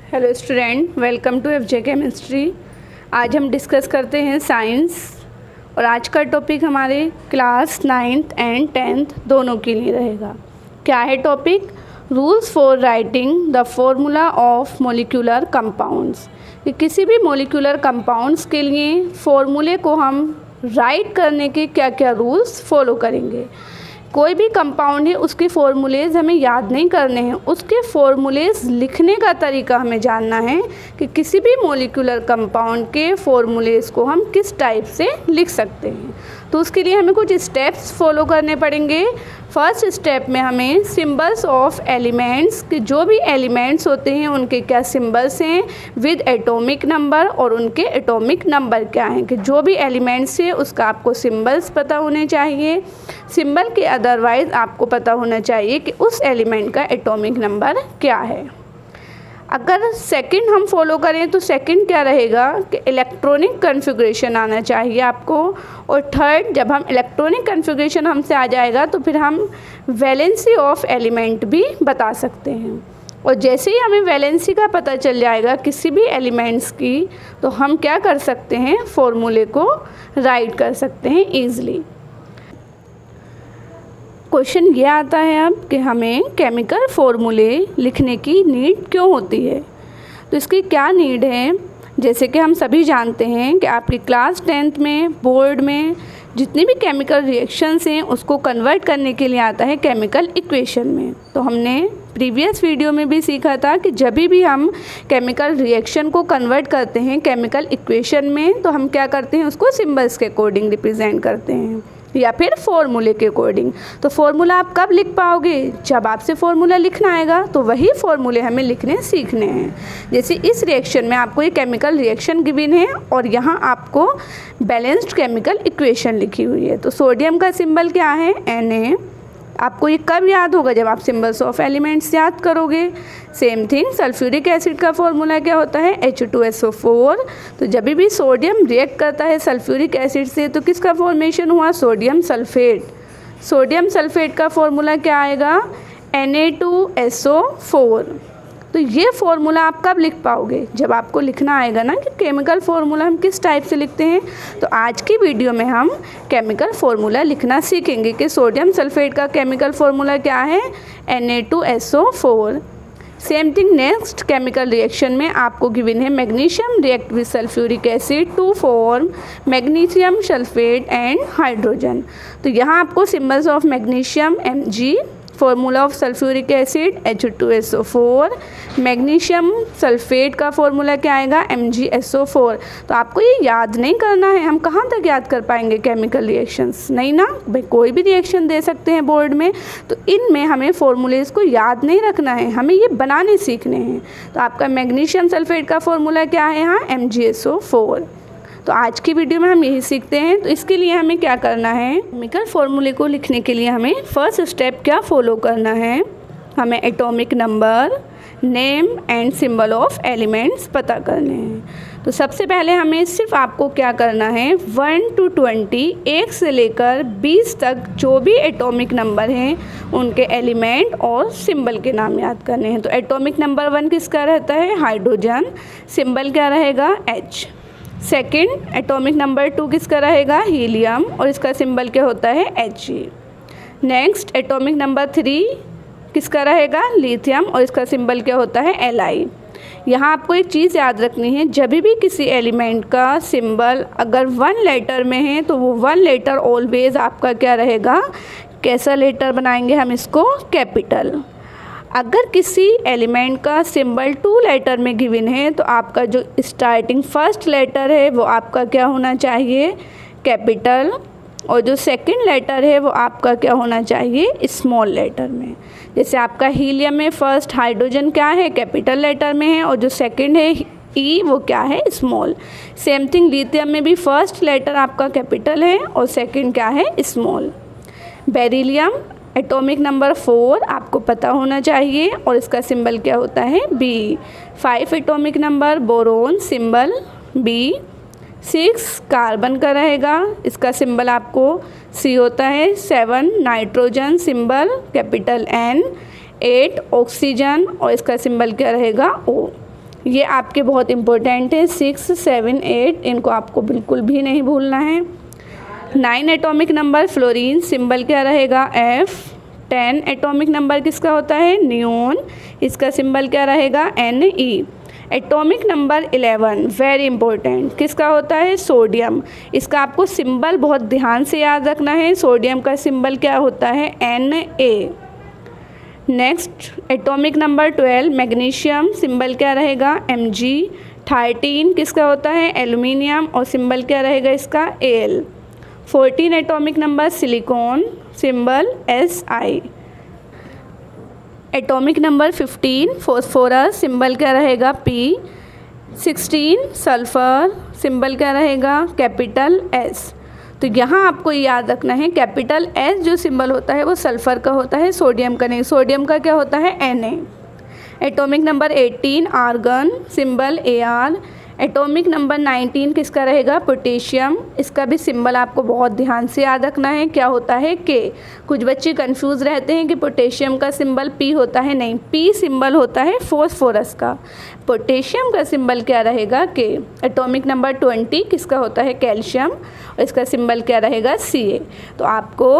Hello student, welcome to FJ chemistry. आज हम discuss करते हैं साइंस और आज का टॉपिक हमारे क्लास 9th एंड 10th दोनों के लिए रहेगा। क्या है topic? Rules for writing the formula of molecular compounds. कि किसी भी मॉलिक्यूलर कंपाउंड्स के लिए फॉर्मूले को हम राइट करने के क्या क्या रूल्स फॉलो करेंगे। कोई भी कंपाउंड है उसके फॉर्मूलेज़ हमें याद नहीं करने हैं, उसके फॉर्मूलेज़ लिखने का तरीका हमें जानना है कि किसी भी मॉलिक्यूलर कंपाउंड के फॉर्मूलेज़ को हम किस टाइप से लिख सकते हैं। तो उसके लिए हमें कुछ स्टेप्स फॉलो करने पड़ेंगे। फर्स्ट स्टेप में हमें सिंबल्स ऑफ एलिमेंट्स, कि जो भी एलिमेंट्स होते हैं उनके क्या सिंबल्स हैं विद एटॉमिक नंबर और उनके एटॉमिक नंबर क्या हैं, कि जो भी एलिमेंट्स है उसका आपको सिंबल्स पता होने चाहिए। सिंबल के अदरवाइज़ आपको पता होना चाहिए कि उस एलिमेंट का एटॉमिक नंबर क्या है। अगर सेकंड हम फॉलो करें तो सेकंड क्या रहेगा कि इलेक्ट्रॉनिक कन्फिग्रेशन आना चाहिए आपको। और थर्ड, जब हम इलेक्ट्रॉनिक कन्फिग्रेशन हमसे आ जाएगा तो फिर हम वैलेंसी ऑफ एलिमेंट भी बता सकते हैं। और जैसे ही हमें वैलेंसी का पता चल जाएगा किसी भी एलिमेंट्स की, तो हम क्या कर सकते हैं, फॉर्मूले को राइट कर सकते हैं ईज़िली। क्वेश्चन ये आता है अब कि हमें केमिकल फॉर्मूले लिखने की नीड क्यों होती है। तो इसकी क्या नीड है? जैसे कि हम सभी जानते हैं कि आपकी क्लास 10th में बोर्ड में जितनी भी केमिकल रिएक्शंस हैं उसको कन्वर्ट करने के लिए आता है केमिकल इक्वेशन में। तो हमने प्रीवियस वीडियो में भी सीखा था कि जब भी हम केमिकल रिएक्शन को कन्वर्ट करते हैं केमिकल इक्वेशन में, तो हम क्या करते हैं, उसको सिंबल्स के अकॉर्डिंग रिप्रेजेंट करते हैं या फिर फॉर्मूले के अकॉर्डिंग। तो फॉर्मूला आप कब लिख पाओगे? जब आपसे फॉर्मूला लिखना आएगा, तो वही फॉर्मूले हमें लिखने सीखने हैं। जैसे इस रिएक्शन में आपको एक केमिकल रिएक्शन गिवन है और यहाँ आपको बैलेंस्ड केमिकल इक्वेशन लिखी हुई है। तो सोडियम का सिंबल क्या है? Na। आपको ये कब याद होगा? जब आप सिंबल्स ऑफ एलिमेंट्स याद करोगे। सेम थिंग, सल्फ्यूरिक एसिड का फॉर्मूला क्या होता है? H2SO4। तो जब भी सोडियम रिएक्ट करता है सल्फ्यूरिक एसिड से तो किसका फॉर्मेशन हुआ? Sodium sulphate. सोडियम सल्फेट का फॉर्मूला क्या आएगा? Na2SO4। तो ये फॉर्मूला आप कब लिख पाओगे? जब आपको लिखना आएगा ना कि केमिकल फार्मूला हम किस टाइप से लिखते हैं। तो आज की वीडियो में हम केमिकल फार्मूला लिखना सीखेंगे कि सोडियम सल्फेट का केमिकल फार्मूला क्या है? Na2SO4। Same thing next chemical reaction में आपको गिवन है magnesium react with sulphuric acid to form magnesium sulphate and hydrogen. तो यहाँ आपको symbols of magnesium Mg, formula of sulphuric acid H2SO4, magnesium sulphate का formula क्या आएगा? MgSO4। तो आपको ये याद नहीं करना है। हम कहाँ तक याद कर पाएंगे केमिकल रिएक्शंस? नहीं ना भाई, कोई भी रिएक्शन दे सकते हैं बोर्ड में, तो इनमें हमें फॉर्मूलेज़ को याद नहीं रखना है, हमें ये बनाने सीखने हैं। तो आपका मैग्नीशियम सल्फेट का फॉर्मूला क्या है यहाँ? MgSO4। तो आज की वीडियो में हम यही सीखते हैं। तो इसके लिए हमें क्या करना है, केमिकल फॉर्मूले को लिखने के लिए हमें फर्स्ट स्टेप क्या फॉलो करना है, हमें atomic number, name and symbol of elements पता करने हैं। तो सबसे पहले हमें सिर्फ आपको क्या करना है, 1 to 20, 1 से लेकर 20 तक जो भी एटॉमिक नंबर हैं उनके एलिमेंट और सिंबल के नाम याद करने हैं। तो एटॉमिक नंबर 1 किसका रहता है? हाइड्रोजन। सिंबल क्या रहेगा? H। सेकेंड एटॉमिक नंबर 2 किसका रहेगा? हीलियम, और इसका सिंबल क्या होता है? He। नेक्स्ट एटॉमिक नंबर 3 किसका रहेगा? लिथियम, और इसका सिंबल क्या होता है? Li। यहाँ आपको एक चीज़ याद रखनी है, जब भी किसी एलिमेंट का सिंबल अगर 1 लेटर में है तो वो 1 लेटर ऑलवेज आपका क्या रहेगा, कैसा लेटर बनाएंगे हम इसको? कैपिटल। अगर किसी एलिमेंट का सिंबल 2 लेटर में गिवन है तो आपका जो स्टार्टिंग फर्स्ट लेटर है वो आपका क्या होना चाहिए? कैपिटल। और जो सेकंड लेटर है वो आपका क्या होना चाहिए? स्मॉल लेटर में। जैसे आपका हीलियम में फर्स्ट हाइड्रोजन क्या है? कैपिटल लेटर में है, और जो सेकंड है E वो क्या है? स्मॉल। सेम थिंग लिथियम में भी फर्स्ट लेटर आपका कैपिटल है और सेकंड क्या है? स्मॉल। बेरिलियम एटॉमिक नंबर 4 आपको पता होना चाहिए, और इसका सिंबल क्या होता है? B। 5 atomic number boron, symbol B। 6 carbon का रहेगा, इसका सिंबल आपको C होता है। 7 nitrogen, symbol capital N। 8 oxygen, और इसका सिंबल क्या रहेगा? O। ये आपके बहुत इम्पोर्टेंट है, 6, 7, 8 इनको आपको बिल्कुल भी नहीं भूलना है। 9 एटॉमिक नंबर फ्लोरीन, सिंबल क्या रहेगा F। 10 एटॉमिक नंबर किसका होता है नियोन, इसका सिंबल क्या रहेगा Ne। Atomic number 11 very important किसका होता है सोडियम, इसका आपको सिंबल बहुत ध्यान से याद रखना है। सोडियम का सिंबल क्या होता है Na। Next atomic number 12 magnesium, symbol क्या रहेगा Mg। 13 किसका होता है एल्यूमिनियम और सिंबल क्या रहेगा इसका Al। 14 atomic number silicon, symbol Si। Atomic number 15 phosphorus, symbol क्या रहेगा P। 16 सल्फ़र, सिंबल क्या रहेगा कैपिटल S। तो यहाँ आपको याद रखना है कैपिटल S जो सिंबल होता है वो सल्फ़र का होता है, सोडियम का नहीं। सोडियम का क्या होता है Na। Atomic number 18 argon, symbol Ar। Atomic number 19 किसका रहेगा पोटेशियम, इसका भी सिंबल आपको बहुत ध्यान से याद रखना है क्या होता है K। कुछ बच्चे कंफ्यूज रहते हैं कि पोटेशियम का सिंबल P होता है, नहीं, P सिंबल होता है फॉस्फोरस का, पोटेशियम का सिंबल क्या रहेगा K। एटॉमिक नंबर 20 किसका होता है कैल्शियम और इसका सिंबल क्या रहेगा Ca। तो आपको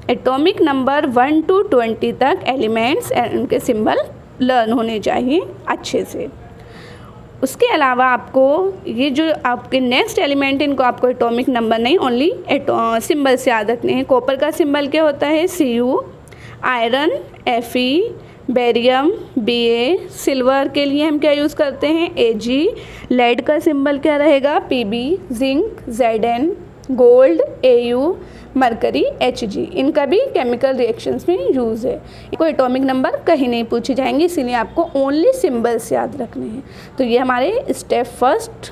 एटॉमिक नंबर 1 to 20 तक एलिमेंट्स एंड उनके सिंबल लर्न होने चाहिए अच्छे से। उसके अलावा आपको ये जो आपके नेक्स्ट एलिमेंट इनको आपको एटॉमिक नंबर नहीं ओनली सिंबल से याद रखने हैं। कॉपर का सिंबल क्या होता है Cu। Iron Fe। Barium Ba। Silver के लिए हम क्या यूज़ करते हैं Ag। लेड का सिंबल क्या रहेगा Pb। Zinc Zn। Gold Au। Mercury Hg, इनका भी केमिकल रिएक्शंस में यूज़ है। कोई एटॉमिक नंबर कहीं नहीं पूछे जाएंगे, इसीलिए आपको ओनली सिंबल्स याद रखने हैं। तो ये हमारे स्टेप फर्स्ट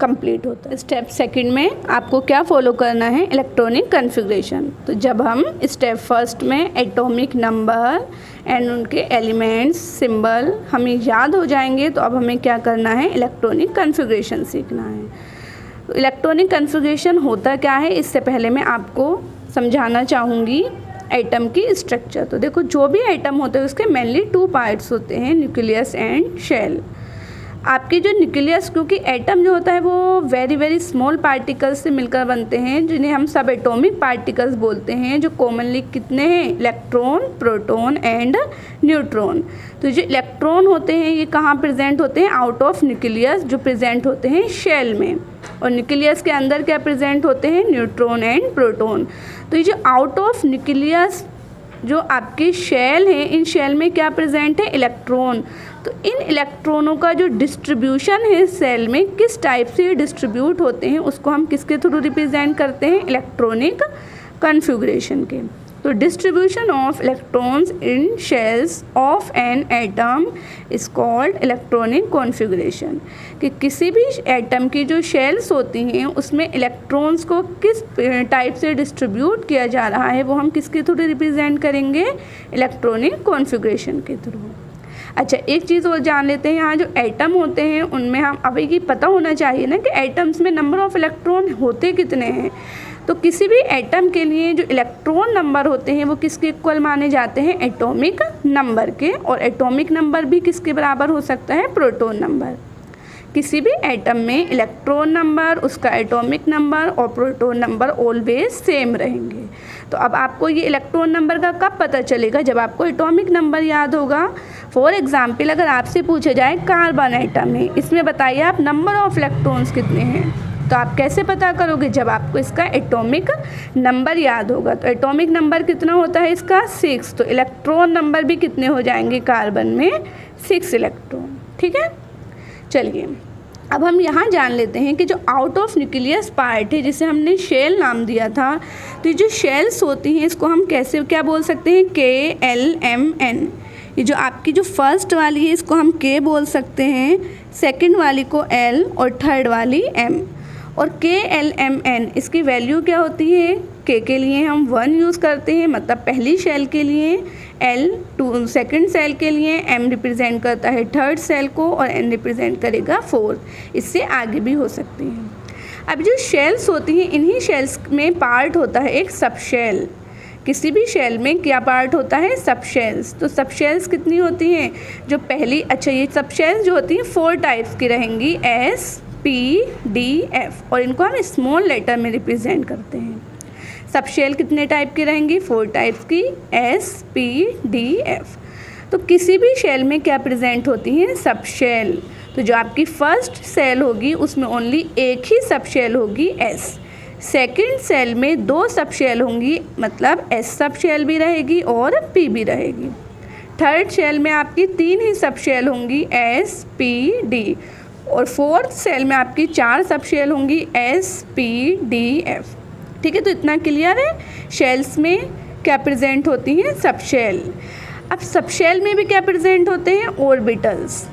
कंप्लीट होता है। स्टेप सेकंड में आपको क्या फॉलो करना है इलेक्ट्रॉनिक कॉन्फ़िगरेशन। तो जब हम स्टेप फर्स्ट में एटॉमिक नंबर एंड उनके एलिमेंट्स सिंबल हमें याद हो जाएंगे, तो अब हमें क्या करना है इलेक्ट्रॉनिक कॉन्फ़िगरेशन सीखना है। तो इलेक्ट्रॉनिक कॉन्फ़िगरेशन होता क्या है, इससे पहले मैं आपको समझाना चाहूँगी एटम की स्ट्रक्चर। तो देखो जो भी एटम होते हैं उसके मेनली 2 पार्ट्स होते हैं, न्यूक्लियस एंड शेल। आपके जो न्यूक्लियस, क्योंकि एटम जो होता है वो वेरी वेरी स्मॉल पार्टिकल्स से मिलकर बनते हैं जिन्हें हम सब एटॉमिक पार्टिकल्स बोलते हैं, जो कॉमनली कितने हैं इलेक्ट्रॉन, प्रोटॉन एंड न्यूट्रॉन। तो जो इलेक्ट्रॉन होते हैं ये कहाँ प्रेजेंट होते हैं आउट ऑफ न्यूक्लियस, जो प्रेजेंट होते हैं शेल में, और न्यूक्लियस के अंदर क्या प्रेजेंट होते हैं न्यूट्रॉन एंड प्रोटॉन। तो ये जो आउट ऑफ न्यूक्लियस जो आपके शेल हैं, इन शेल में क्या प्रेजेंट है इलेक्ट्रॉन। तो इन इलेक्ट्रॉनों का जो डिस्ट्रीब्यूशन है सेल में, किस टाइप से डिस्ट्रीब्यूट होते हैं, उसको हम किसके थ्रू रिप्रेजेंट करते हैं इलेक्ट्रॉनिक कॉन्फ़िगरेशन के। तो distribution of electrons in shells of an atom is called electronic configuration. कि किसी भी एटम की जो शेल्स होती हैं उसमें इलेक्ट्रॉन्स को किस टाइप से डिस्ट्रीब्यूट किया जा रहा है वो हम किसके थ्रू रिप्रेजेंट करेंगे इलेक्ट्रॉनिक कॉन्फ़िगरेशन के थ्रू। अच्छा, एक चीज़ और जान लेते हैं, यहाँ जो एटम होते हैं उनमें हम अभी ये पता होना चाहिए ना कि एटम्स में नंबर ऑफ़ इलेक्ट्रॉन होते कितने हैं। तो किसी भी एटम के लिए जो इलेक्ट्रॉन नंबर होते हैं वो किसके इक्वल माने जाते हैं एटॉमिक नंबर के, और एटॉमिक नंबर भी किसके बराबर हो सकता है प्रोटॉन नंबर। किसी भी एटम में इलेक्ट्रॉन नंबर, उसका एटॉमिक नंबर और प्रोटॉन नंबर ऑलवेज सेम रहेंगे। तो अब आपको ये इलेक्ट्रॉन नंबर का कब पता चलेगा, जब आपको एटॉमिक नंबर याद होगा। फॉर एग्जाम्पल अगर आपसे पूछा जाए कार्बन एटम है, इसमें बताइए आप नंबर ऑफ इलेक्ट्रॉन्स कितने हैं, तो आप कैसे पता करोगे जब आपको इसका एटॉमिक नंबर याद होगा। तो एटॉमिक नंबर कितना होता है इसका 6, तो इलेक्ट्रॉन नंबर भी कितने हो जाएंगे कार्बन में 6 इलेक्ट्रॉन। ठीक है, चलिए अब हम यहाँ जान लेते हैं कि जो आउट ऑफ न्यूक्लियस पार्ट है जिसे हमने शेल नाम दिया था, तो ये जो शेल्स होती हैं इसको हम कैसे क्या बोल सकते हैं KLMN। ये जो आपकी जो फर्स्ट वाली है इसको हम K बोल सकते हैं, सेकंड वाली को L और थर्ड वाली M। और KLMN इसकी वैल्यू क्या होती है, K के लिए हम 1 यूज़ करते हैं मतलब पहली शेल के लिए, L सेकंड सेल के लिए, M रिप्रेजेंट करता है थर्ड सेल को और N रिप्रेजेंट करेगा फोर्थ। इससे आगे भी हो सकते हैं। अब जो शेल्स होती हैं इन्हीं शेल्स में पार्ट होता है एक सब शेल। किसी भी शेल में क्या पार्ट होता है, सब शेल्स। तो सब शेल्स कितनी होती हैं, जो पहली, अच्छा ये सब शेल्स जो होती हैं 4 टाइप्स की रहेंगी, S, P, D, F, और इनको हम स्मॉल लेटर में रिप्रेजेंट करते हैं। सब शेल कितने टाइप की रहेंगी, 4 टाइप्स की, S, P, D, F। तो किसी भी शेल में क्या प्रेजेंट होती हैं, सब शेल। तो जो आपकी फर्स्ट सेल होगी उसमें ओनली एक ही सब शेल होगी, S। सेकंड सेल में 2 सब शेल होंगी, मतलब S सब शेल भी रहेगी और P भी रहेगी। थर्ड शेल में आपकी 3 ही सब शेल होंगी, S, P, D, और फोर्थ सेल में आपकी 4 सब शेल होंगी, S, P, D, F। ठीक है, तो इतना क्लियर है। शेल्स में क्या प्रेजेंट होती हैं, सब शेल। अब सब शेल में भी क्या प्रेजेंट होते हैं, ऑर्बिटल्स।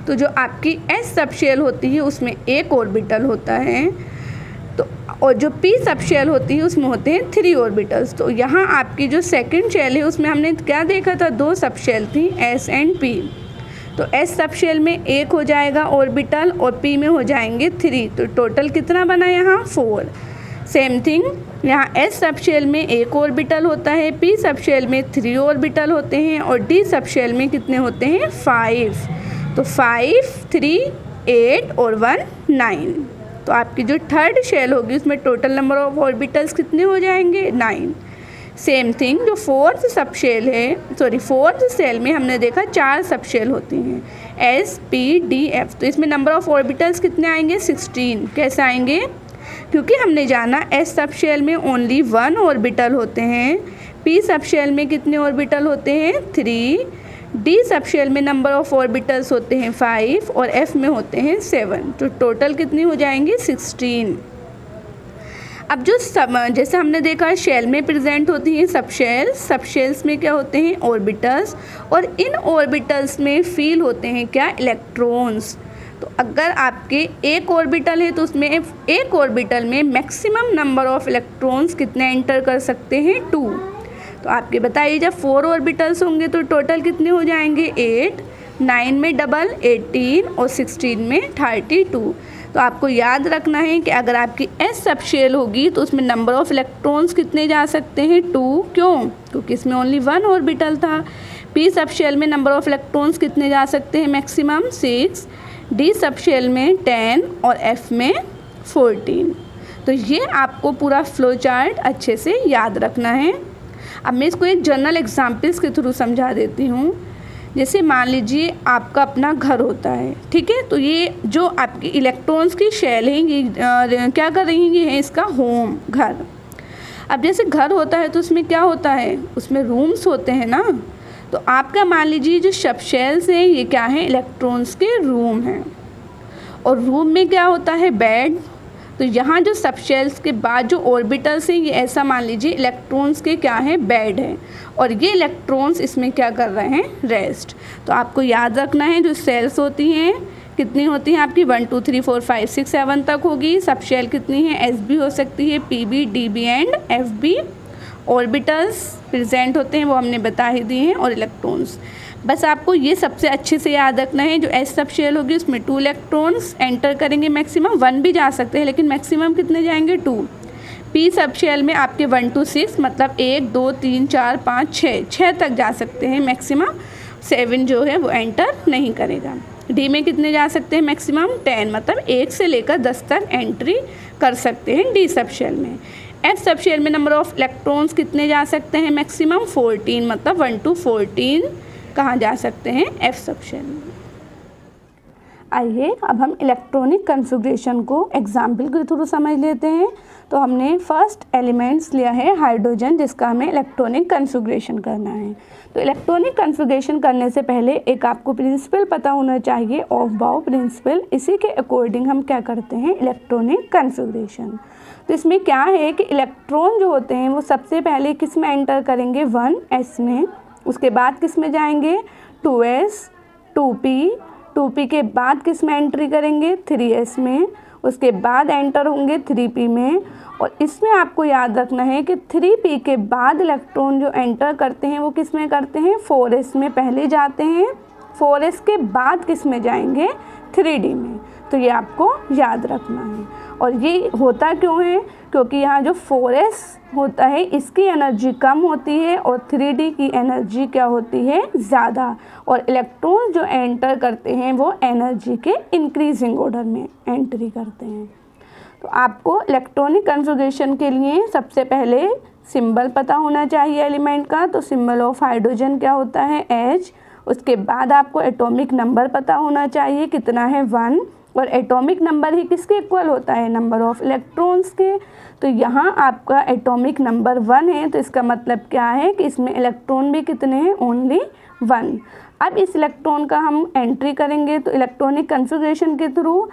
तो जो आपकी S सब शेल होती है उसमें एक ऑर्बिटल होता है, तो और जो P सब शेल होती है उसमें होते हैं 3 ऑर्बिटल्स। तो यहाँ आपकी जो सेकंड शेल है उसमें हमने क्या देखा था, 2 सब शेल थी, S एंड P। तो S सब शेल में एक हो जाएगा ऑर्बिटल और P में हो जाएंगे 3। तो टोटल कितना बना यहाँ, 4। सेम थिंग यहाँ S सब शेल में एक ऑर्बिटल होता है, P सब शेल में 3 ऑर्बिटल होते हैं, और D सब शेल में कितने होते हैं, 5। तो 5, 3, 8 और 1, 9। तो आपकी जो थर्ड शेल होगी उसमें टोटल नंबर ऑफ ऑर्बिटल्स कितने हो जाएंगे, 9। सेम थिंग जो फोर्थ सब शेल है, फोर्थ सेल में हमने देखा 4 सब शेल होती हैं, S, P, D, F। तो इसमें नंबर ऑफ ऑर्बिटल्स कितने आएंगे, 16। कैसे आएंगे, क्योंकि हमने जाना S सब शेल में ओनली 1 ऑर्बिटल होते हैं, P सब शेल में कितने ऑर्बिटल होते हैं, 3, D सब शेल में नंबर ऑफ ऑर्बिटल्स होते हैं 5 और F में होते हैं 7। तो टोटल कितनी हो जाएंगी, 16। अब जो जैसे हमने देखा शेल में प्रेजेंट होती हैं सब शेल्स में क्या होते हैं, ऑर्बिटल्स, और इन ऑर्बिटल्स में फील होते हैं क्या, इलेक्ट्रॉन्स। तो अगर आपके एक ऑर्बिटल है तो उसमें एक ऑर्बिटल में मैक्सिमम नंबर ऑफ इलेक्ट्रॉन्स कितने एंटर कर सकते हैं, 2। तो आपके बताइए जब 4 ऑर्बिटल्स होंगे तो टोटल कितने हो जाएंगे, 8, 9 में डबल 18 और 16 में 32। तो आपको याद रखना है कि अगर आपकी S सब शेल होगी तो उसमें नंबर ऑफ इलेक्ट्रॉन्स कितने जा सकते हैं, 2। क्यों, क्योंकि इसमें ओनली 1 ऑर्बिटल था। P सब शेल में नंबर ऑफ इलेक्ट्रॉन्स कितने जा सकते हैं, मैक्सिमम 6, D सब शेल में 10 और F में 14। तो ये आपको पूरा फ्लो चार्ट अच्छे से याद रखना है। अब मैं इसको एक जनरल एग्जाम्पल्स के थ्रू समझा देती हूँ। जैसे मान लीजिए आपका अपना घर होता है, ठीक है, तो ये जो आपकी इलेक्ट्रॉन्स की शेल है ये क्या कर रही हैं, ये है इसका होम, घर। अब जैसे घर होता है तो उसमें क्या होता है, उसमें रूम्स होते हैं ना। तो आपका मान लीजिए जो सब शेल्स हैं ये क्या है, इलेक्ट्रॉन्स के रूम हैं, और रूम में क्या होता है, बेड। तो यहाँ जो सब शेल्स के बाद जो ऑर्बिटल्स हैं ये ऐसा मान लीजिए इलेक्ट्रॉन्स के क्या है, बेड है, और ये इलेक्ट्रॉन्स इसमें क्या कर रहे हैं, रेस्ट। तो आपको याद रखना है जो सेल्स होती हैं कितनी होती हैं आपकी, 1, 2, 3, 4, 5, 6, 7 तक होगी। सब शेल कितनी है, S भी हो सकती है, P भी, D भी एंड F भी। ऑर्बिटल्स प्रेजेंट होते हैं वो हमने बता ही दिए हैं, और इलेक्ट्रॉन्स। बस आपको ये सबसे अच्छे से याद रखना है, जो S सब शेल होगी उसमें 2 इलेक्ट्रॉन्स एंटर करेंगे, मैक्सिमम 1 भी जा सकते हैं लेकिन मैक्सिमम कितने जाएंगे, 2। P सब शेल में आपके 1 to 6 मतलब 1, 2, 3, 4, 5, 6 तक जा सकते हैं, मैक्सिमम 7 जो है वो एंटर नहीं करेगा। D में कितने जा सकते हैं, मैक्सिमम 10 मतलब 1 से लेकर 10 तक एंट्री कर सकते हैं D सब शेल में। F सब शेल में नंबर ऑफ इलेक्ट्रॉन्स कितने जा सकते हैं, मैक्सिमम 14 मतलब 1 to 14 कहाँ जा सकते हैं, F सब शेल में। आइए अब हम इलेक्ट्रॉनिक कॉन्फ़िगरेशन को एग्जाम्पल के थ्रू समझ लेते हैं। तो हमने फर्स्ट एलिमेंट्स लिया है हाइड्रोजन, जिसका हमें इलेक्ट्रॉनिक कॉन्फ़िगरेशन करना है। तो इलेक्ट्रॉनिक कॉन्फ़िगरेशन करने से पहले एक आपको प्रिंसिपल पता होना चाहिए, ऑफ बाउ प्रिंसिपल। इसी के अकॉर्डिंग हम क्या करते हैं, इलेक्ट्रॉनिक कॉन्फ़िगरेशन। तो इसमें क्या है कि इलेक्ट्रॉन जो होते हैं वो सबसे पहले किस में एंटर करेंगे, 1s में, उसके बाद किस में जाएंगे, 2s, 2p के बाद किस में एंट्री करेंगे, 3s में, उसके बाद एंटर होंगे 3p में। और इसमें आपको याद रखना है कि 3p के बाद इलेक्ट्रॉन जो एंटर करते हैं वो किस में करते हैं, 4s में पहले जाते हैं, 4s के बाद किस में जाएंगे, 3d में। तो ये आपको याद रखना है। और ये होता क्यों है, क्योंकि यहाँ जो 4s होता है इसकी एनर्जी कम होती है और 3d की एनर्जी क्या होती है, ज़्यादा, और इलेक्ट्रॉन जो एंटर करते हैं वो एनर्जी के इंक्रीजिंग ऑर्डर में एंट्री करते हैं। तो आपको इलेक्ट्रॉनिक कन्फिग्रेशन के लिए सबसे पहले सिंबल पता होना चाहिए एलिमेंट का। तो सिंबल ऑफ हाइड्रोजन क्या होता है, H। उसके बाद आपको एटॉमिक नंबर पता होना चाहिए, कितना है, 1। और एटॉमिक नंबर ही किसके इक्वल होता है, नंबर ऑफ इलेक्ट्रॉन्स के। तो यहाँ आपका एटॉमिक नंबर 1 है, तो इसका मतलब क्या है कि इसमें इलेक्ट्रॉन भी कितने हैं, ओनली 1। अब इस इलेक्ट्रॉन का हम एंट्री करेंगे तो इलेक्ट्रॉनिक कन्फिग्रेशन के थ्रू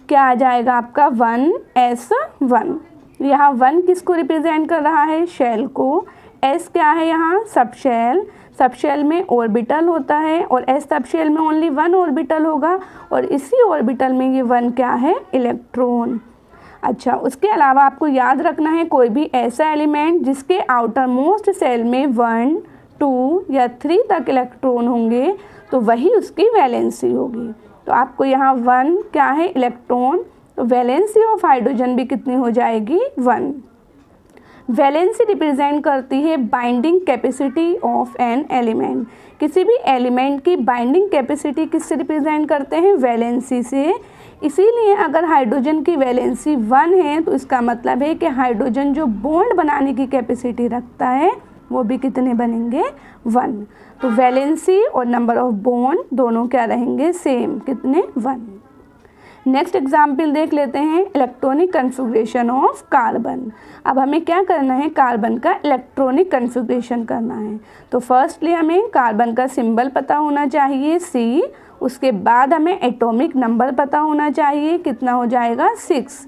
क्या आ जाएगा आपका 1s1। यहाँ 1 किसको रिप्रेजेंट कर रहा है, शेल को। s क्या है यहाँ, सब शेल। सब शेल में ऑर्बिटल होता है और s सब शेल में ओनली 1 ऑर्बिटल होगा और इसी ऑर्बिटल में ये 1 क्या है, इलेक्ट्रॉन। अच्छा, उसके अलावा आपको याद रखना है कोई भी ऐसा एलिमेंट जिसके आउटर मोस्ट सेल में 1, 2 या 3 तक इलेक्ट्रॉन होंगे तो वही उसकी वैलेंसी होगी। तो आपको यहाँ 1 क्या है, इलेक्ट्रॉन, तो वैलेंसी ऑफ हाइड्रोजन भी कितनी हो जाएगी, 1। वैलेंसी रिप्रेजेंट करती है binding capacity of an element. किसी भी एलिमेंट की बाइंडिंग कैपेसिटी किससे रिप्रेजेंट करते हैं, वैलेंसी से। इसीलिए अगर हाइड्रोजन की वैलेंसी 1 है तो इसका मतलब है कि हाइड्रोजन जो बॉन्ड बनाने की कैपेसिटी रखता है वो भी कितने बनेंगे, 1। तो वैलेंसी और नंबर ऑफ बॉन्ड दोनों क्या रहेंगे, सेम, कितने, 1। नेक्स्ट एग्जाम्पल देख लेते हैं, इलेक्ट्रॉनिक कन्फिग्रेशन ऑफ कार्बन। अब हमें क्या करना है, कार्बन का इलेक्ट्रॉनिक कन्फिग्रेशन करना है। तो फर्स्टली हमें कार्बन का सिंबल पता होना चाहिए, C। उसके बाद हमें एटॉमिक नंबर पता होना चाहिए, कितना हो जाएगा, 6।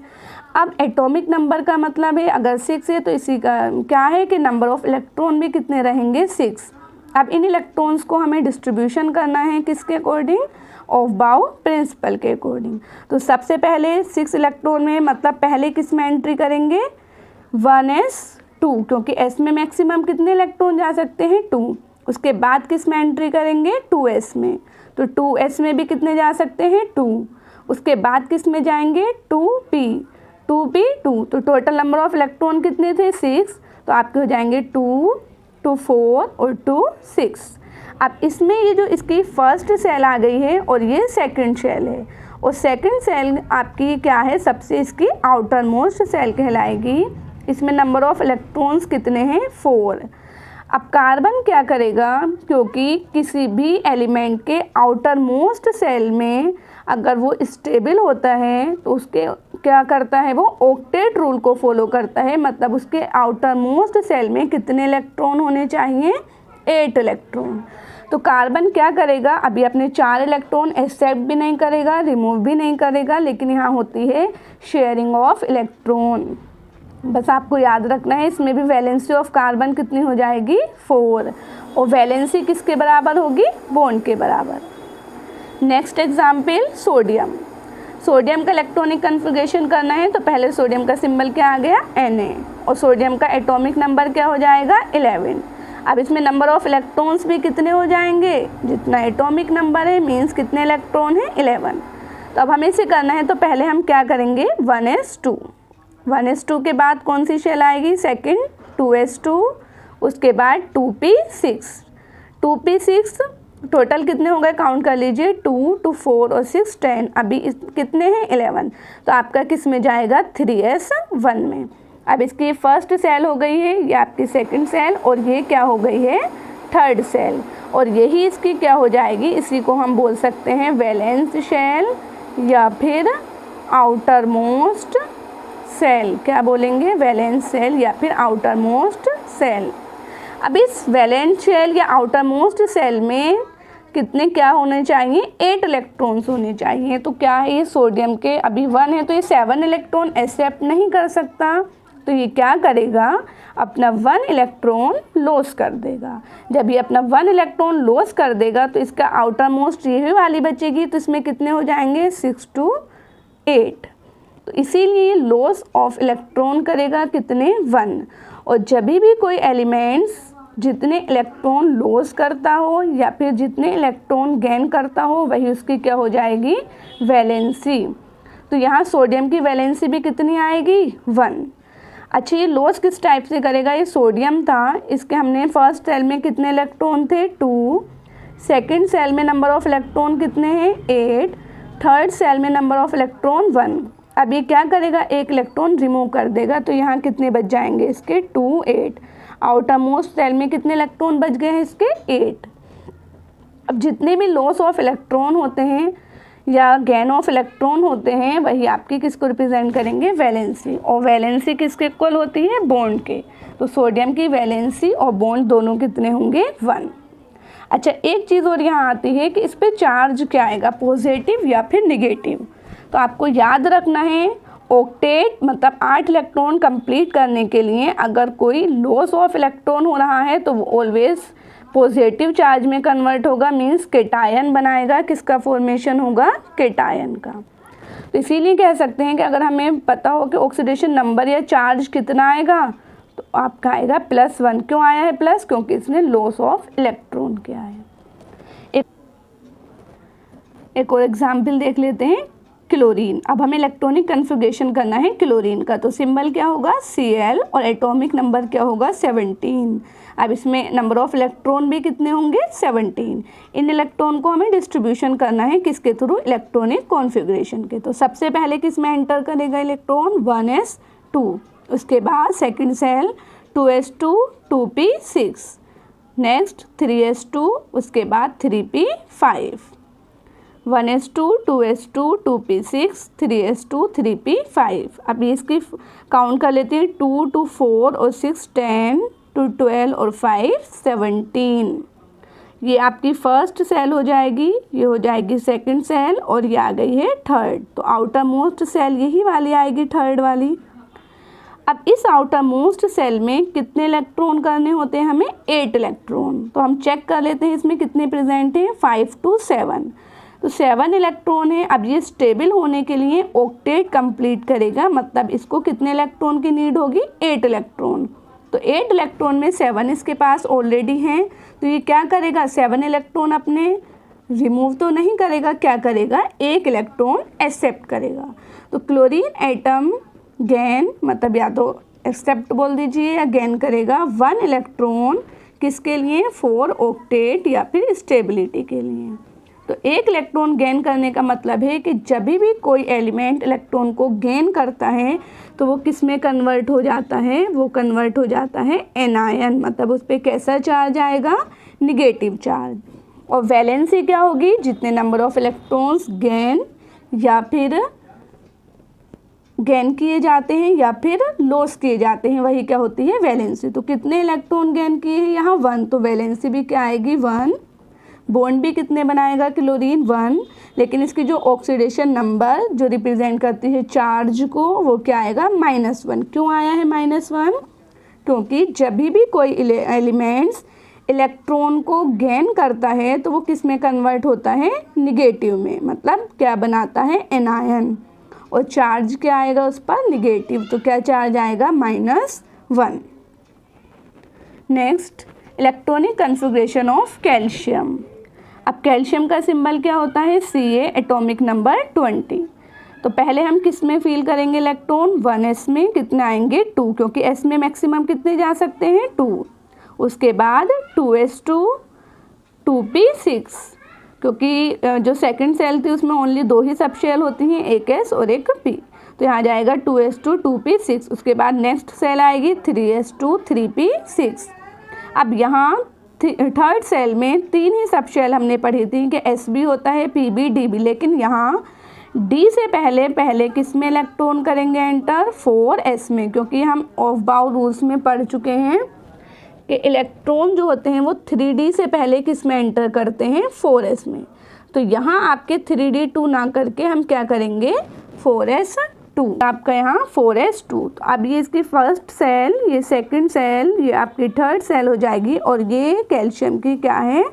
अब एटॉमिक नंबर का मतलब है अगर 6 है तो इसी का क्या है कि नंबर ऑफ इलेक्ट्रॉन भी कितने रहेंगे, 6। अब इन इलेक्ट्रॉन्स को हमें डिस्ट्रीब्यूशन करना है किसके अकॉर्डिंग, ऑफ बाउ प्रिंसिपल के अकॉर्डिंग। तो सबसे पहले 6 इलेक्ट्रॉन में मतलब पहले किस में एंट्री करेंगे, 1s2, क्योंकि s में मैक्सिमम कितने इलेक्ट्रॉन जा सकते हैं, 2। उसके बाद किस में एंट्री करेंगे, 2s में, तो 2s में भी कितने जा सकते हैं, 2। उसके बाद किस में जाएंगे, 2p, 2 तो टोटल नंबर ऑफ इलेक्ट्रॉन कितने थे, 6। तो आपके हो जाएंगे 2, 2 4 और 2 6। अब इसमें ये जो इसकी फर्स्ट सेल आ गई है और ये सेकंड सेल है, और सेकंड सेल आपकी क्या है, सबसे इसकी आउटर मोस्ट सेल कहलाएगी। इसमें नंबर ऑफ इलेक्ट्रॉन्स कितने हैं, 4। अब कार्बन क्या करेगा, क्योंकि किसी भी एलिमेंट के आउटर मोस्ट सेल में अगर वो स्टेबल होता है तो उसके क्या करता है, वो ऑक्टेट रूल को फॉलो करता है। मतलब उसके आउटर मोस्ट सेल में कितने इलेक्ट्रॉन होने चाहिए, 8 इलेक्ट्रॉन। तो कार्बन क्या करेगा, अभी अपने 4 इलेक्ट्रॉन एक्सेप्ट भी नहीं करेगा, रिमूव भी नहीं करेगा, लेकिन यहाँ होती है शेयरिंग ऑफ इलेक्ट्रॉन। बस आपको याद रखना है इसमें भी वैलेंसी ऑफ कार्बन कितनी हो जाएगी, 4, और वैलेंसी किसके बराबर होगी, बॉन्ड के बराबर। Next example, sodium. सोडियम का इलेक्ट्रॉनिक कन्फिग्रेशन करना है तो पहले सोडियम का सिंबल क्या आ गया, Na, और सोडियम का एटॉमिक नंबर क्या हो जाएगा, 11। अब इसमें नंबर ऑफ इलेक्ट्रॉन्स भी कितने हो जाएंगे, जितना एटॉमिक नंबर है मीन्स कितने इलेक्ट्रॉन है, 11। तो अब हमें इसे करना है तो पहले हम क्या करेंगे, 1s2। 1s2 के बाद कौन सी शेल आएगी, सेकंड, 2s2। उसके बाद 2p6। 2p6 टोटल कितने हो गए, काउंट कर लीजिए, 2, 2 4 और 6 10। अभी कितने हैं, 11। तो आपका किस में जाएगा, 3s1 में। अब इसकी फर्स्ट सेल हो गई है, ये आपकी सेकंड सेल, और ये क्या हो गई है, थर्ड सेल, और यही इसकी क्या हो जाएगी, इसी को हम बोल सकते हैं वैलेंस शेल या फिर आउटर मोस्ट सेल। क्या बोलेंगे, वैलेंस सेल या फिर आउटर मोस्ट सेल। अब इस वैलेंस शेल या आउटर मोस्ट सेल में कितने क्या होने चाहिए, 8 इलेक्ट्रॉन्स होने चाहिए। तो क्या है, ये सोडियम के अभी 1 है तो ये 7 इलेक्ट्रॉन एक्सेप्ट नहीं कर सकता, तो ये क्या करेगा, अपना 1 इलेक्ट्रॉन लॉस कर देगा। जब ये अपना 1 इलेक्ट्रॉन लॉस कर देगा तो इसका आउटर मोस्ट ये वाली बचेगी, तो इसमें कितने हो जाएंगे, 6 to 8। तो इसीलिए लॉस ऑफ इलेक्ट्रॉन करेगा कितने, 1। और जब भी कोई एलिमेंट्स जितने इलेक्ट्रॉन लॉस करता हो या फिर जितने इलेक्ट्रॉन गेन करता हो वही उसकी क्या हो जाएगी, वैलेंसी। तो यहाँ सोडियम की वैलेंसी भी कितनी आएगी 1। अच्छा ये लॉस किस टाइप से करेगा, ये सोडियम था, इसके हमने फर्स्ट सेल में कितने इलेक्ट्रॉन थे 2, सेकंड सेल में नंबर ऑफ इलेक्ट्रॉन कितने हैं 8, थर्ड सेल में नंबर ऑफ इलेक्ट्रॉन 1। अब ये क्या करेगा, एक इलेक्ट्रॉन रिमूव कर देगा, तो यहाँ कितने बच जाएंगे इसके 2, 8। आउटर मोस्ट सेल में कितने इलेक्ट्रॉन बच गए हैं इसके 8। अब जितने भी लॉस ऑफ इलेक्ट्रॉन होते हैं या गेन ऑफ इलेक्ट्रॉन होते हैं वही आपकी किसको रिप्रेजेंट करेंगे, वैलेंसी। और वैलेंसी किसके इक्वल होती है, बॉन्ड के। तो सोडियम की वैलेंसी और बॉन्ड दोनों कितने होंगे 1। अच्छा एक चीज़ और यहाँ आती है कि इस पर चार्ज क्या आएगा, पॉजिटिव या फिर निगेटिव। तो आपको याद रखना है ऑक्टेट मतलब 8 इलेक्ट्रॉन कंप्लीट करने के लिए अगर कोई लॉस ऑफ इलेक्ट्रॉन हो रहा है तो वो ऑलवेज पॉजिटिव चार्ज में कन्वर्ट होगा, मीन्स केटायन बनाएगा। किसका फॉर्मेशन होगा, केटायन का। तो इसीलिए कह सकते हैं कि अगर हमें पता हो कि ऑक्सीडेशन नंबर या चार्ज कितना आएगा तो आपका आएगा +1। क्यों आया है प्लस, क्योंकि इसने लॉस ऑफ इलेक्ट्रॉन किया है। एक और एग्जाम्पल देख लेते हैं, क्लोरीन। अब हमें इलेक्ट्रॉनिक कन्फिगरेशन करना है क्लोरीन का, तो सिंबल क्या होगा Cl और एटॉमिक नंबर क्या होगा 17। अब इसमें नंबर ऑफ इलेक्ट्रॉन भी कितने होंगे 17। इन इलेक्ट्रॉन को हमें डिस्ट्रीब्यूशन करना है किसके थ्रू, इलेक्ट्रॉनिक कॉन्फ़िगरेशन के। तो सबसे पहले किस में एंटर करेगा इलेक्ट्रॉन 1s2, उसके बाद second cell 2s2 2p6, next 3s2, उसके बाद 3p5, 1s2 2s2 2p6 3s2 3p5। अब ये इसकी काउंट कर लेते हैं, 2 to 4 और 6 10 to 12 और 5 17। ये आपकी फर्स्ट सेल हो जाएगी, ये हो जाएगी सेकंड सेल और ये आ गई है थर्ड। तो आउटर मोस्ट सेल यही वाली आएगी, थर्ड वाली। अब इस आउटर मोस्ट सेल में कितने इलेक्ट्रॉन करने होते हैं हमें 8 इलेक्ट्रॉन। तो हम चेक कर लेते हैं इसमें कितने प्रेजेंट हैं 5 to 7। तो 7 इलेक्ट्रॉन है। अब ये स्टेबल होने के लिए ऑक्टेट कंप्लीट करेगा, मतलब इसको कितने इलेक्ट्रॉन की नीड होगी 8 इलेक्ट्रॉन। तो 8 इलेक्ट्रॉन में 7 इसके पास ऑलरेडी हैं, तो ये क्या करेगा 7 इलेक्ट्रॉन अपने रिमूव तो नहीं करेगा, क्या करेगा एक इलेक्ट्रॉन एक्सेप्ट करेगा। तो क्लोरीन एटम गेन मतलब या तो एक्सेप्ट बोल दीजिए या गेन करेगा 1 इलेक्ट्रॉन किसके लिए, फॉर ऑक्टेट या फिर स्टेबिलिटी के लिए। तो एक इलेक्ट्रॉन गेन करने का मतलब है कि जब भी कोई एलिमेंट इलेक्ट्रॉन को गेन करता है तो वो किस में कन्वर्ट हो जाता है, वो कन्वर्ट हो जाता है एनायन, मतलब उस पर कैसा चार्ज आएगा, निगेटिव चार्ज। और वैलेंसी क्या होगी, जितने नंबर ऑफ इलेक्ट्रॉन्स गेन या फिर गेन किए जाते हैं या फिर लॉस किए जाते हैं वही क्या होती है वैलेंसी। तो कितने इलेक्ट्रॉन गेन किए हैं यहाँ 1, तो वैलेंसी भी क्या आएगी 1। बॉन्ड भी कितने बनाएगा क्लोरीन 1, लेकिन इसकी जो ऑक्सीडेशन नंबर जो रिप्रेजेंट करती है चार्ज को वो क्या आएगा -1। क्यों आया है -1, क्योंकि जब भी कोई एलिमेंट्स इलेक्ट्रॉन को गेन करता है तो वो किस में कन्वर्ट होता है, निगेटिव में, मतलब क्या बनाता है एनायन। और चार्ज क्या आएगा उस पर, निगेटिव, तो क्या चार्ज आएगा -1। Next electronic configuration of calcium. अब कैल्शियम का सिंबल क्या होता है Ca, एटॉमिक नंबर 20। तो पहले हम किस में फील करेंगे इलेक्ट्रॉन 1s में, कितने आएंगे 2, क्योंकि s में मैक्सिमम कितने जा सकते हैं 2। उसके बाद 2s2 2p6, क्योंकि जो सेकंड सेल थी उसमें ओनली 2 ही सब शेल होती हैं, एक s और एक p, तो यहाँ जाएगा 2s2 2p6। उसके बाद नेक्स्ट सेल आएगी 3s2 3p6। अब यहाँ थर्ड सेल में 3 ही सब शेल हमने पढ़ी थी कि s भी होता है, p भी, d भी, लेकिन यहाँ d से पहले किस में इलेक्ट्रॉन करेंगे एंटर, 4s में, क्योंकि हम ऑफ बाउ रूल्स में पढ़ चुके हैं कि इलेक्ट्रॉन जो होते हैं वो 3d से पहले किस में एंटर करते हैं 4s में। तो यहाँ आपके 3d2 ना करके हम क्या करेंगे 4s2, आपका यहाँ 4s2। तो अब ये इसकी फर्स्ट सेल, ये सेकंड सेल, ये आपकी थर्ड सेल हो जाएगी, और ये कैल्शियम की क्या है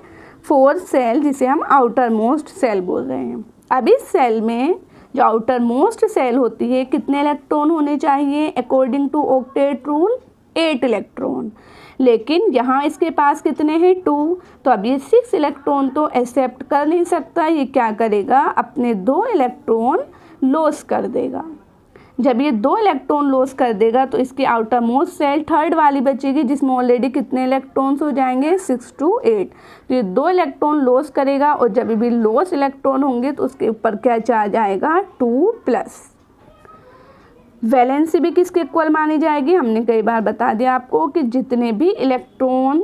4th सेल, जिसे हम आउटर मोस्ट सेल बोल रहे हैं। अब इस सेल में जो आउटर मोस्ट सेल होती है कितने इलेक्ट्रॉन होने चाहिए according to octet rule, 8 electron, लेकिन यहाँ इसके पास कितने हैं 2। तो अब ये 6 इलेक्ट्रॉन तो एक्सेप्ट कर नहीं सकता, ये क्या करेगा अपने 2 इलेक्ट्रॉन लॉस कर देगा। जब ये 2 इलेक्ट्रॉन लॉस कर देगा तो इसकी आउटर मोस्ट सेल थर्ड वाली बचेगी जिसमें ऑलरेडी कितने इलेक्ट्रॉन्स हो जाएंगे 6 to 8। तो ये 2 इलेक्ट्रॉन लॉस करेगा और जब भी लॉस इलेक्ट्रॉन होंगे तो उसके ऊपर क्या चार्ज आएगा 2+। वैलेंसी भी किसके इक्वल मानी जाएगी, हमने कई बार बता दिया आपको कि जितने भी इलेक्ट्रॉन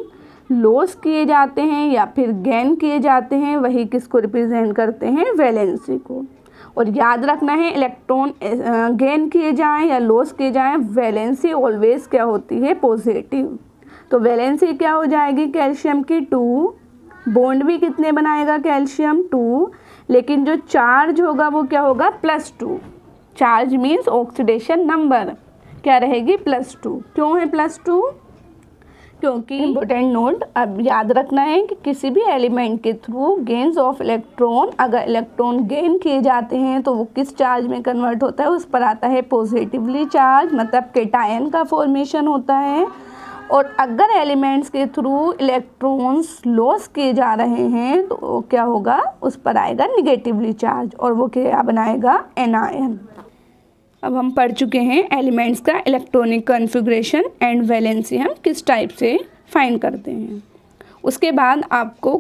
लॉस किए जाते हैं या फिर गेन किए जाते हैं वही किसको रिप्रेजेंट करते हैं, वैलेंसी को। और याद रखना है इलेक्ट्रॉन गेन किए जाएं या लॉस किए जाएं वैलेंसी ऑलवेज क्या होती है, पॉजिटिव। तो वैलेंसी क्या हो जाएगी कैल्शियम की 2, बॉन्ड भी कितने बनाएगा कैल्शियम 2, लेकिन जो चार्ज होगा वो क्या होगा +2। चार्ज मीन्स ऑक्सीडेशन नंबर क्या रहेगी +2। क्यों है +2, क्योंकि इम्पोर्टेंट नोट अब याद रखना है कि किसी भी एलिमेंट के थ्रू गेन्स ऑफ इलेक्ट्रॉन, अगर इलेक्ट्रॉन गेन किए जाते हैं तो वो किस चार्ज में कन्वर्ट होता है, उस पर आता है पॉजिटिवली चार्ज, मतलब केटायन का फॉर्मेशन होता है। और अगर एलिमेंट्स के थ्रू इलेक्ट्रॉन्स लॉस किए जा रहे हैं तो क्या होगा, उस पर आएगा निगेटिवली चार्ज और वो क्या बनाएगा, एनायन। अब हम पढ़ चुके हैं एलिमेंट्स का इलेक्ट्रॉनिक कॉन्फ़िगरेशन एंड वैलेंसी हम किस टाइप से फाइंड करते हैं। उसके बाद आपको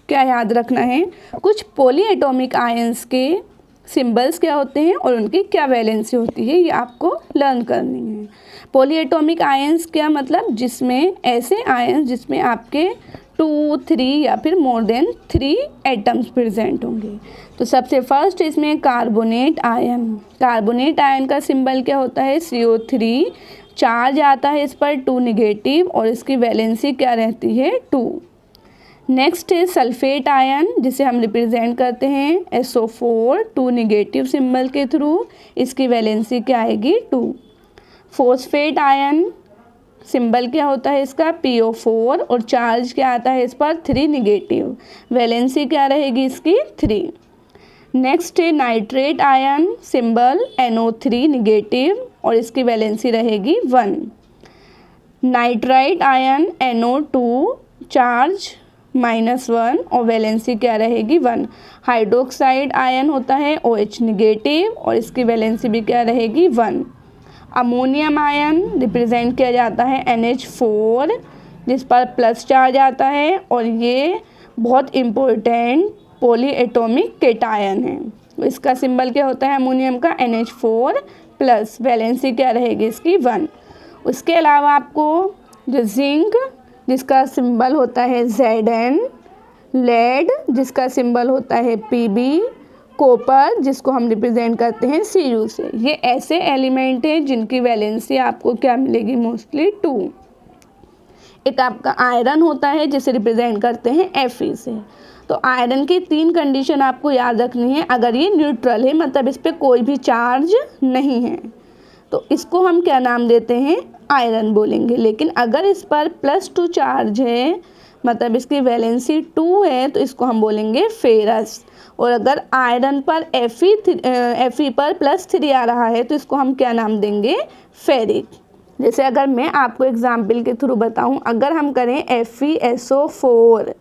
क्या याद रखना है, कुछ पॉली एटॉमिक आयंस के सिंबल्स क्या होते हैं और उनकी क्या वैलेंसी होती है, ये आपको लर्न करनी है। पॉली एटॉमिक आयंस क्या मतलब, जिसमें ऐसे आयंस जिसमें आपके 2, 3 या फिर मोर देन 3 एटम्स प्रेजेंट होंगे। तो सबसे फर्स्ट इसमें कार्बोनेट आयन। कार्बोनेट आयन का सिंबल क्या होता है, CO3। चार्ज आता है इस पर 2 नेगेटिव और इसकी वैलेंसी क्या रहती है 2। नेक्स्ट है सल्फेट आयन जिसे हम रिप्रेजेंट करते हैं SO4 2 नेगेटिव सिंबल के थ्रू, इसकी वैलेंसी क्या आएगी 2। फॉस्फेट आयन सिंबल क्या होता है इसका PO4 और चार्ज क्या आता है इस पर 3 नेगेटिव, वैलेंसी क्या रहेगी इसकी 3। नेक्स्ट है nitrate ion symbol NO3 negative और इसकी वैलेंसी रहेगी 1। नाइट्राइट आयन NO2 चार्ज -1 और वैलेंसी क्या रहेगी 1। हाइड्रोक्साइड आयन होता है OH नेगेटिव और इसकी वैलेंसी भी क्या रहेगी 1। अमोनियम आयन रिप्रेजेंट किया जाता है NH4 जिस पर प्लस चार्ज आता है और ये बहुत इम्पोर्टेंट पॉली एटॉमिक केटायन है। तो इसका सिंबल क्या होता है अमोनियम का NH4+, वैलेंसी क्या रहेगी इसकी 1। उसके अलावा आपको जो जिंक जिसका सिंबल होता है Zn, लेड जिसका सिंबल होता है Pb, कॉपर जिसको हम रिप्रेजेंट करते हैं Cu से, ये ऐसे एलिमेंट हैं जिनकी वैलेंसी आपको क्या मिलेगी मोस्टली 2। एक आपका आयरन होता है जिसे रिप्रेजेंट करते हैं Fe से। तो आयरन की 3 कंडीशन आपको याद रखनी है। अगर ये न्यूट्रल है मतलब इस पर कोई भी चार्ज नहीं है तो इसको हम क्या नाम देते हैं, आयरन बोलेंगे। लेकिन अगर इस पर +2 चार्ज है मतलब इसकी वैलेंसी 2 है तो इसको हम बोलेंगे फेरस। और अगर आयरन पर Fe पर +3 आ रहा है तो इसको हम क्या नाम देंगे, फेरिक। जैसे अगर मैं आपको एग्जाम्पल के थ्रू बताऊं, अगर हम करें FeSO4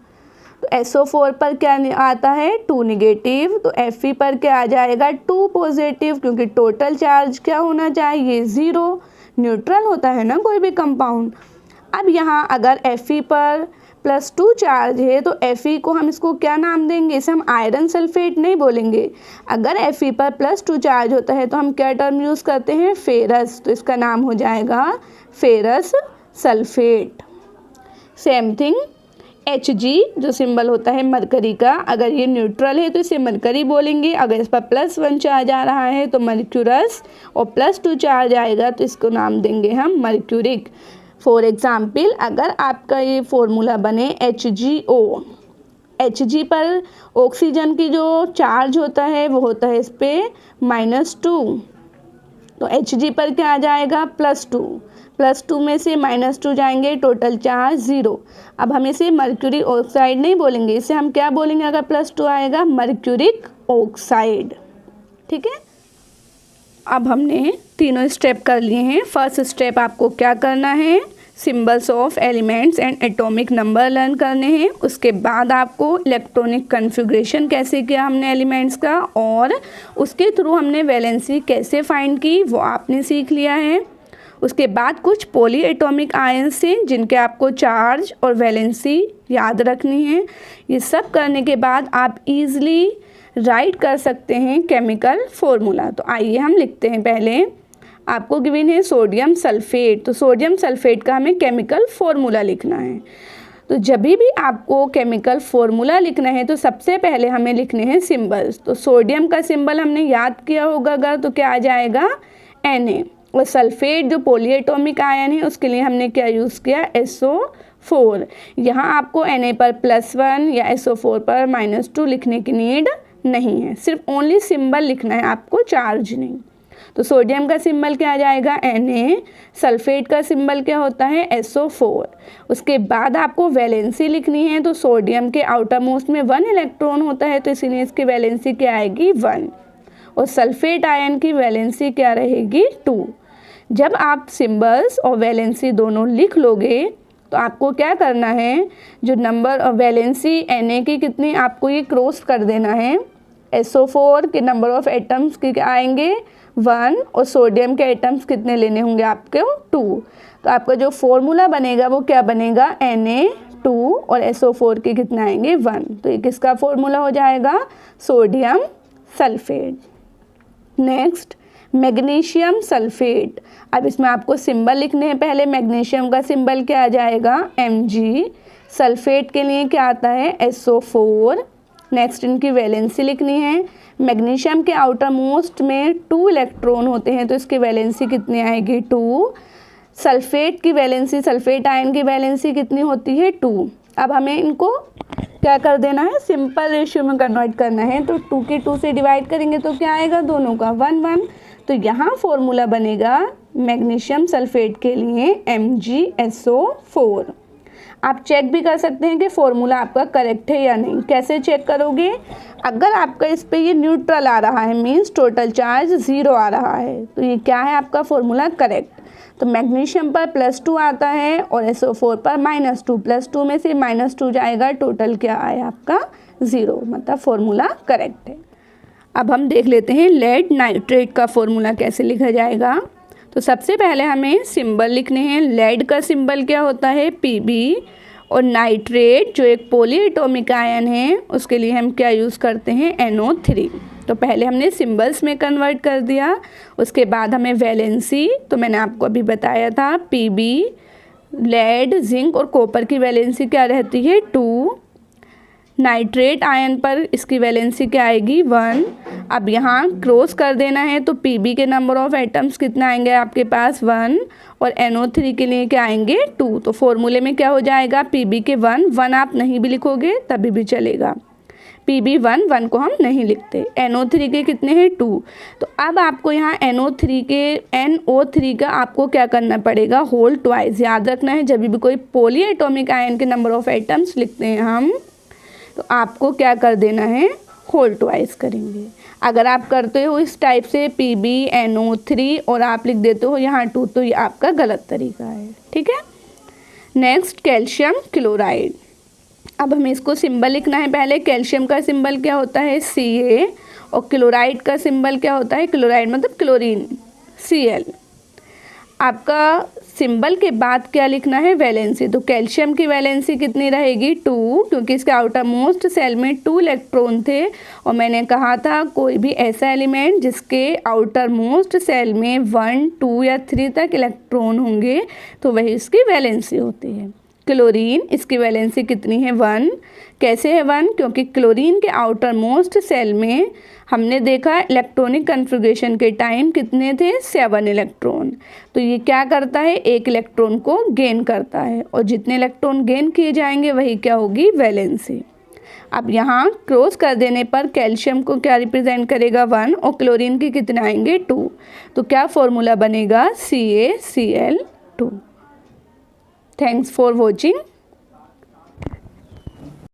तो SO4 पर क्या आता है 2 नेगेटिव, तो Fe पर क्या आ जाएगा 2 पॉजिटिव, क्योंकि टोटल चार्ज क्या होना चाहिए 0, न्यूट्रल होता है ना कोई भी कंपाउंड। अब यहाँ अगर Fe पर +2 चार्ज है तो Fe को हम इसको क्या नाम देंगे, इसे हम आयरन सल्फेट नहीं बोलेंगे। अगर Fe पर +2 चार्ज होता है तो हम क्या टर्म यूज़ करते हैं, फेरस, तो इसका नाम हो जाएगा ferrous sulphate. Same thing Hg जो सिंबल होता है मरकरी का, अगर ये न्यूट्रल है तो इसे मरकरी बोलेंगे। अगर इस पर +1 चार्ज आ रहा है तो मर्क्यूरस, और +2 चार्ज आएगा तो इसको नाम देंगे हम मर्क्यूरिक। फॉर एग्ज़ाम्पल अगर आपका ये फॉर्मूला बने HgO, Hg पर ऑक्सीजन की जो चार्ज होता है वो होता है इस पर -2, तो Hg पर क्या आ जाएगा +2, +2 में से -2 जाएंगे, टोटल चार्ज 0। अब हम इसे मर्क्यूरी ऑक्साइड नहीं बोलेंगे, इसे हम क्या बोलेंगे अगर +2 आएगा, मर्क्यूरिक ऑक्साइड। ठीक है, अब हमने तीनों स्टेप कर लिए हैं। फर्स्ट स्टेप आपको क्या करना है, symbols of elements and atomic number learn करने हैं। उसके बाद आपको इलेक्ट्रॉनिक कन्फिग्रेशन कैसे किया हमने एलिमेंट्स का, और उसके थ्रू हमने वैलेंसी कैसे फाइंड की वो आपने सीख लिया है। उसके बाद कुछ पॉली एटॉमिक आयंस हैं जिनके आपको चार्ज और वैलेंसी याद रखनी है। ये सब करने के बाद आप इजीली राइट कर सकते हैं केमिकल फॉर्मूला। तो आइए हम लिखते हैं। पहले आपको गिवन है सोडियम सल्फेट, तो सोडियम सल्फेट का हमें केमिकल फॉर्मूला लिखना है। तो जब भी आपको केमिकल फॉर्मूला लिखना है तो सबसे पहले हमें लिखने हैं सिंबल्स। तो सोडियम का सिंबल हमने याद किया होगा अगर, तो क्या आ जाएगा Na, और सल्फेट जो पॉलीएटॉमिक आयन है उसके लिए हमने क्या यूज़ किया SO4। यहाँ आपको Na पर +1 या SO4 पर -2 लिखने की नीड नहीं है, सिर्फ ओनली सिंबल लिखना है आपको, चार्ज नहीं। तो सोडियम का सिंबल क्या आ जाएगा Na, सल्फेट का सिंबल क्या होता है SO4। उसके बाद आपको वैलेंसी लिखनी है। तो सोडियम के आउटर मोस्ट में 1 इलेक्ट्रॉन होता है, तो इसीलिए इसकी वैलेंसी क्या आएगी 1, और सल्फेट आयन की वैलेंसी क्या रहेगी 2। जब आप सिंबल्स और वैलेंसी दोनों लिख लोगे तो आपको क्या करना है, जो नंबर और वैलेंसी Na की कितनी, आपको ये क्रॉस कर देना है। SO4 के नंबर ऑफ एटम्स के क्या आएंगे 1, और सोडियम के एटम्स कितने लेने होंगे आपको 2। तो आपका जो फॉर्मूला बनेगा वो क्या बनेगा Na2, और SO4 के कितने आएंगे 1। तो ये किसका फॉर्मूला हो जाएगा sodium sulphate. Next magnesium sulphate. अब इसमें आपको सिंबल लिखने हैं। पहले मैग्नीशियम का सिंबल क्या आ जाएगा Mg, सल्फेट के लिए क्या आता है SO4। नेक्स्ट इनकी वैलेंसी लिखनी है। मैग्नीशियम के आउटर मोस्ट में 2 इलेक्ट्रॉन होते हैं, तो इसकी वैलेंसी कितनी आएगी 2। सल्फेट की वैलेंसी, सल्फेट आयन की वैलेंसी कितनी होती है 2। अब हमें इनको क्या कर देना है, सिंपल रेशियो में कन्वर्ट करना है। तो 2 के 2 से डिवाइड करेंगे तो क्या आएगा, दोनों का 1 1। तो यहाँ फॉर्मूला बनेगा मैग्नीशियम सल्फेट के लिए MgSO4। आप चेक भी कर सकते हैं कि फॉर्मूला आपका करेक्ट है या नहीं। कैसे चेक करोगे, अगर आपका इस पे ये न्यूट्रल आ रहा है, मीन्स टोटल चार्ज 0 आ रहा है, तो ये क्या है आपका फॉर्मूला करेक्ट। तो मैग्नीशियम पर +2 आता है और SO4 पर -2, +2 में से -2 जाएगा, टोटल क्या आया आपका 0, मतलब फॉर्मूला करेक्ट है। अब हम देख लेते हैं लेड नाइट्रेट का फॉर्मूला कैसे लिखा जाएगा। तो सबसे पहले हमें सिंबल लिखने हैं। लेड का सिंबल क्या होता है Pb, और नाइट्रेट जो एक पॉलीएटॉमिक आयन है उसके लिए हम क्या यूज़ करते हैं NO3। तो पहले हमने सिंबल्स में कन्वर्ट कर दिया। उसके बाद हमें वैलेंसी, तो मैंने आपको अभी बताया था Pb, लेड, जिंक और कॉपर की वैलेंसी क्या रहती है 2। नाइट्रेट आयन पर इसकी वैलेंसी क्या आएगी 1। अब यहाँ क्रॉस कर देना है, तो Pb के नंबर ऑफ एटम्स कितना आएंगे आपके पास 1, और NO3 के लिए क्या आएंगे 2। तो फॉर्मूले में क्या हो जाएगा Pb के 1 आप नहीं भी लिखोगे तभी भी चलेगा। Pb 1 को हम नहीं लिखते। NO3 के कितने हैं 2। तो अब आपको यहाँ NO3 का आपको क्या करना पड़ेगा, होल ट्वाइस। याद रखना है जब भी कोई पॉलीएटॉमिक आयन के नंबर ऑफ एटम्स लिखते हैं हम, तो आपको क्या कर देना है, होल ट्वाइस करेंगे। अगर आप करते हो इस टाइप से Pb NO3 और आप लिख देते हो यहाँ 2, तो ये आपका गलत तरीका है, ठीक है। Next calcium chloride. अब हमें इसको सिंबल लिखना है। पहले कैल्शियम का सिंबल क्या होता है Ca, और क्लोराइड का सिंबल क्या होता है, क्लोराइड मतलब क्लोरीन Cl। आपका सिंबल के बाद क्या लिखना है, वैलेंसी। तो कैल्शियम की वैलेंसी कितनी रहेगी 2, क्योंकि इसके आउटर मोस्ट सेल में 2 इलेक्ट्रॉन थे, और मैंने कहा था कोई भी ऐसा एलिमेंट जिसके आउटर मोस्ट सेल में 1, 2 या 3 तक इलेक्ट्रॉन होंगे तो वही इसकी वैलेंसी होती है। क्लोरीन, इसकी वैलेंसी कितनी है 1। कैसे है 1, क्योंकि क्लोरीन के आउटर मोस्ट सेल में हमने देखा इलेक्ट्रॉनिक कन्फिग्रेशन के टाइम कितने थे 7 इलेक्ट्रॉन। तो ये क्या करता है, 1 इलेक्ट्रॉन को गेन करता है, और जितने इलेक्ट्रॉन गेन किए जाएंगे वही क्या होगी, वैलेंसी। अब यहाँ क्रॉस कर देने पर कैल्शियम को क्या रिप्रेजेंट करेगा 1, और क्लोरीन के कितने आएंगे 2। तो क्या फॉर्मूला बनेगा CaCl2। Thanks for watching.